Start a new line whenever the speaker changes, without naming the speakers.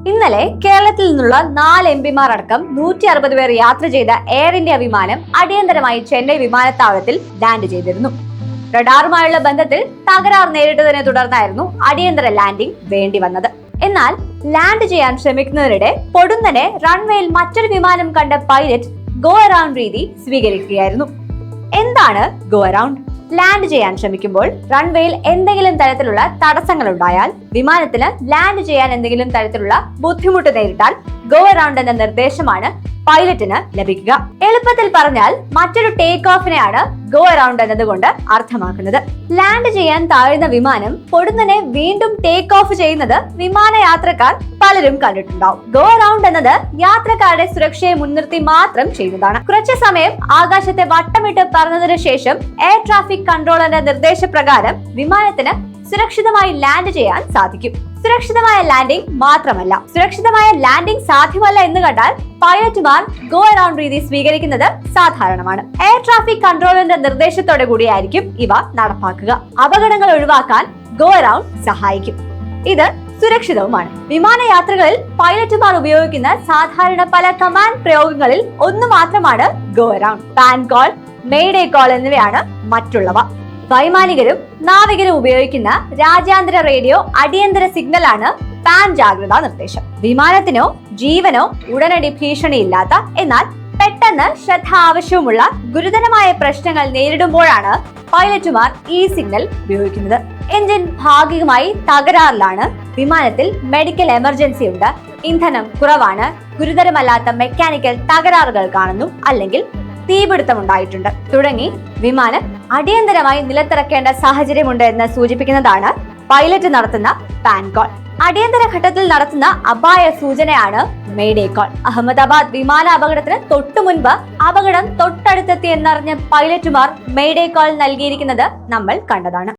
ഇന്നലെ കേരളത്തിൽ നിന്നുള്ള 4 എംപിമാർ അടക്കം 160 പേർ യാത്ര ചെയ്ത എയർ ഇന്ത്യ വിമാനം അടിയന്തരമായി ചെന്നൈ വിമാനത്താവളത്തിൽ ലാൻഡ് ചെയ്തിരുന്നു. റഡാറുമായുള്ള ബന്ധത്തിൽ തകരാർ നേരിട്ടതിനെ തുടർന്നായിരുന്നു അടിയന്തര ലാൻഡിംഗ് വേണ്ടി വന്നത്. എന്നാൽ ലാൻഡ് ചെയ്യാൻ ശ്രമിക്കുന്നതിനിടെ പൊടുന്നനെ റൺവേയിൽ മറ്റൊരു വിമാനം കണ്ട പൈലറ്റ് ഗോ അറൗണ്ട് രീതി സ്വീകരിക്കുകയായിരുന്നു. എന്താണ് ഗോ അറൗണ്ട്? ലാൻഡ് ചെയ്യാൻ ശ്രമിക്കുമ്പോൾ റൺവേയിൽ എന്തെങ്കിലും തരത്തിലുള്ള തടസ്സങ്ങൾ ഉണ്ടായാൽ, വിമാനത്തിന് ലാൻഡ് ചെയ്യാൻ എന്തെങ്കിലും തരത്തിലുള്ള ബുദ്ധിമുട്ട് നേരിട്ടാൽ ഗോ അറൗണ്ട് എന്ന നിർദ്ദേശമാണ് പൈലറ്റിന് ലഭിക്കുക. എളുപ്പത്തിൽ പറഞ്ഞാൽ മറ്റൊരു ടേക്ക് ഓഫിനെയാണ് ഗോ അറൗണ്ട് എന്നതുകൊണ്ട് അർത്ഥമാക്കുന്നത്. ലാൻഡ് ചെയ്യാൻ താഴ്ന്ന വിമാനം പൊടുന്നനെ വീണ്ടും ടേക്ക് ഓഫ് ചെയ്യുന്നത് വിമാനയാത്രക്കാർ പലരും കണ്ടിട്ടുണ്ടാവും. ഗോ അറൗണ്ട് എന്നത് യാത്രക്കാരുടെ സുരക്ഷയെ മുൻനിർത്തി മാത്രം ചെയ്യുന്നതാണ്. കുറച്ചു സമയം ആകാശത്തെ വട്ടമിട്ട് പറന്നതിനു ശേഷം എയർ ട്രാഫിക് കൺട്രോളറിന്റെ നിർദ്ദേശപ്രകാരം വിമാനത്തിന് സുരക്ഷിതമായി ലാൻഡ് ചെയ്യാൻ സാധിക്കും. സുരക്ഷിതമായ ലാൻഡിംഗ് മാത്രമല്ല, സുരക്ഷിതമായ ലാൻഡിംഗ് സാധ്യമല്ല എന്ന് കണ്ടാൽ പൈലറ്റുമാർ ഗോ അറൗണ്ട് രീതി സ്വീകരിക്കുന്നത് സാധാരണമാണ്. എയർ ട്രാഫിക് കൺട്രോളറിന്റെ നിർദ്ദേശത്തോടെ കൂടിയായിരിക്കും ഇവ നടപ്പാക്കുക. അപകടങ്ങൾ ഒഴിവാക്കാൻ ഗോ അറൗണ്ട് സഹായിക്കും. ഇത് സുരക്ഷിതവുമാണ്. വിമാനയാത്രകളിൽ പൈലറ്റുമാർ ഉപയോഗിക്കുന്ന സാധാരണ പല കമാൻഡ് പ്രയോഗങ്ങളിൽ ഒന്ന് മാത്രമാണ് go around. Pan call, mayday call എന്നിവയാണ് മറ്റുള്ളവ. വൈമാനികരും നാവികരും ഉപയോഗിക്കുന്ന രാജ്യാന്തര റേഡിയോ അടിയന്തര സിഗ്നലാണ് പാൻ ജാഗ്രതാ നിർദ്ദേശം. വിമാനത്തിനോ ജീവനോ ഉടനടി ഭീഷണിയില്ലാത്ത, എന്നാൽ പെട്ടെന്ന് ശ്രദ്ധ ആവശ്യവുമുള്ള ഗുരുതരമായ പ്രശ്നങ്ങൾ നേരിടുമ്പോഴാണ് പൈലറ്റുമാർ ഈ സിഗ്നൽ ഉപയോഗിക്കുന്നത്. എഞ്ചിൻ ഭാഗികമായി തകരാറിലാണ്, വിമാനത്തിൽ മെഡിക്കൽ എമർജൻസി ഉണ്ട്, ഇന്ധനം കുറവാണ്, ഗുരുതരമല്ലാത്ത മെക്കാനിക്കൽ തകരാറുകൾ കാണുന്നു, അല്ലെങ്കിൽ തീപിടുത്തമുണ്ടായിട്ടുണ്ട് തുടങ്ങി വിമാനം അടിയന്തരമായി നിലത്തിറക്കേണ്ട സാഹചര്യമുണ്ട് എന്ന് സൂചിപ്പിക്കുന്നതാണ് പൈലറ്റ് നടത്തുന്ന പാൻ കോൾ. അടിയന്തര ഘട്ടത്തിൽ നടത്തുന്ന അപായ സൂചനയാണ് മെയ്ഡേ കോൾ. അഹമ്മദാബാദ് വിമാന അപകടത്തിന് തൊട്ടു മുൻപ് അപകടം തൊട്ടടുത്തെത്തി എന്നറിഞ്ഞ പൈലറ്റുമാർ മെയ്ഡേ കോൾ നൽകിയിരിക്കുന്നത് നമ്മൾ കണ്ടതാണ്.